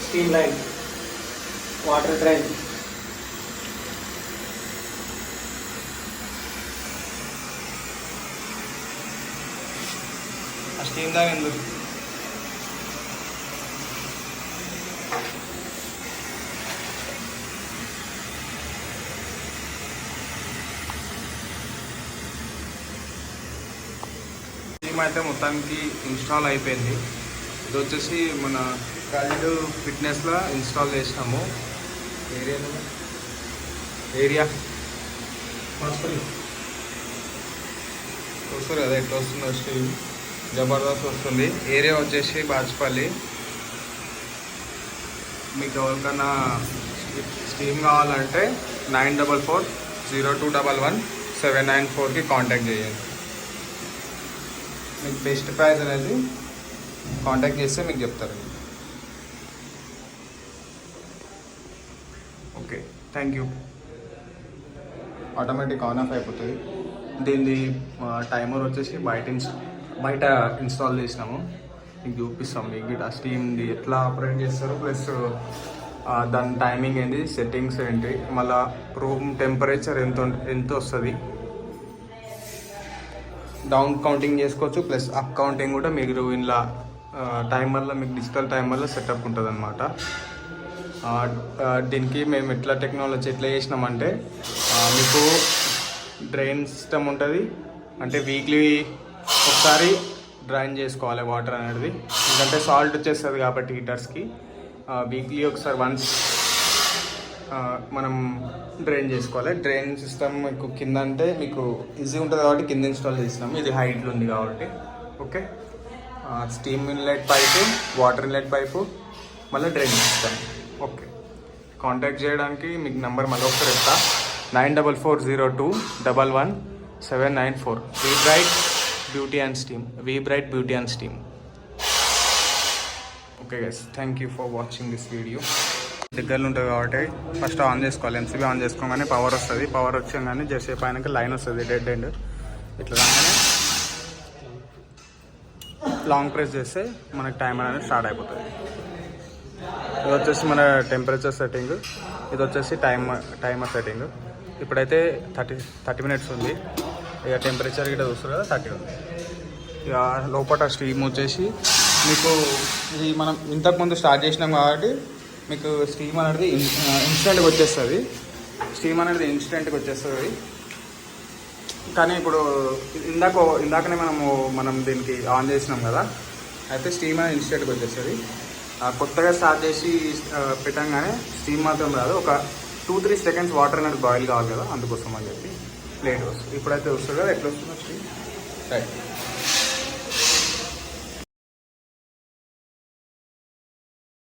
Steam line, water drain. Steam line in the steam అయితే మొత్తానికి install అయిపోయింది. ఇది వచ్చేసి మన కల్డ్ ఫిట్నెస్లో ఇన్స్టాల్ చేసినాము. ఏరియా వస్తుంది కదా, ఎట్లా వస్తుందో స్టీమ్ జబర్దస్త్ వస్తుంది. ఏరియా వచ్చేసి బాచ్పల్లి. మీకు ఎవరికైనా స్టీమ్ కావాలంటే 9440211794కి కాంటాక్ట్ చేయండి. మీకు బెస్ట్ ప్రైస్ అనేది కాంటాక్ట్ చేస్తే మీకు చెప్తారు. Okay, thank you. Automatic on off అయిపోతుంది. దీనిది టైమర్ వచ్చేసి బయట ఇన్స్టాల్ చేసినాము. మీకు చూపిస్తాం మీకు ఆ స్టీమ్ది ఎట్లా ఆపరేట్ చేస్తారు, ప్లస్ దాని టైమింగ్ ఏంటి, సెట్టింగ్స్ ఏంటి, మళ్ళీ రూమ్ టెంపరేచర్ ఎంత వస్తుంది, డౌన్ కౌంటింగ్ చేసుకోవచ్చు, ప్లస్ అప్ కౌంటింగ్ కూడా మీరు ఇలా టైమర్లో మీకు డిజిటల్ టైమర్లో సెటప్ ఉంటుంది అనమాట. దీనికి మేము ఎట్లా టెక్నాలజీ ఎట్లా చేసినామంటే, మీకు డ్రైన్ సిస్టమ్ ఉంటుంది. అంటే వీక్లీ ఒకసారి డ్రైన్ చేసుకోవాలి వాటర్ అనేది, ఎందుకంటే సాల్ట్ వచ్చేస్తుంది కాబట్టి హీటర్స్కి. వీక్లీ ఒకసారి వన్స్ మనం డ్రైన్ చేసుకోవాలి. డ్రైన్ సిస్టమ్ మీకు కింద అంటే మీకు ఈజీ ఉంటుంది కాబట్టి కింద ఇన్స్టాల్ చేసినాము. ఇది హైట్లో ఉంది కాబట్టి. Okay, steam inlet pipe, water inlet pipe, మళ్ళీ డ్రైన్ సిస్టమ్. ఓకే, కాంటాక్ట్ చేయడానికి మీకు నెంబర్ మళ్ళీ ఒకసారి చెప్తా, 9440211794. V-Bright Beauty and Steam. Okay guys, thank you for watching this video. దగ్గరలో ఉంటుంది కాబట్టి ఫస్ట్ ఆన్ చేసుకోవాలి. ఎంసీబీ ఆన్ చేసుకోగానే పవర్ వస్తుంది. పవర్ వచ్చాగానే జస్ట్ పైన లైన్ వస్తుంది, డెడ్ ఎండ్. ఇట్లా రాగానే లాంగ్ ప్రెస్ చేస్తే మనకి టైమర్ అనేది స్టార్ట్ అయిపోతుంది. ఇది వచ్చేసి మన టెంపరేచర్ సెట్టింగ్, ఇది వచ్చేసి టైమర్ సెట్టింగ్. ఇప్పుడైతే 30 మినిట్స్ ఉంది. ఇక టెంపరేచర్ గిట్ట చూస్తారు కదా 30 ఉంది. ఇక లోపల స్టీమ్ వచ్చేసి మీకు ఇది మనం ఇంతకుముందు స్టార్ట్ చేసినాం కాబట్టి మీకు స్టీమ్ అనేది ఇన్స్టెంట్గా వచ్చేస్తుంది. కానీ ఇప్పుడు ఇందాకనే మనం దీనికి ఆన్ చేసినాం కదా, అయితే స్టీమ్ అనేది ఇన్స్టెంట్గా వచ్చేస్తుంది. కొత్తగా స్టార్ట్ చేసి పెట్టంగానే స్టీమ్ మాత్రం రాదు, ఒక 2-3 సెకండ్స్ వాటర్ అనేది బాయిల్ కావాలి కదా, అందుకోసం అని చెప్పి లేట్ వస్తుంది. ఇప్పుడైతే వస్తుంది కదా, ఎట్లా వస్తుందో స్టీమ్ రైట్.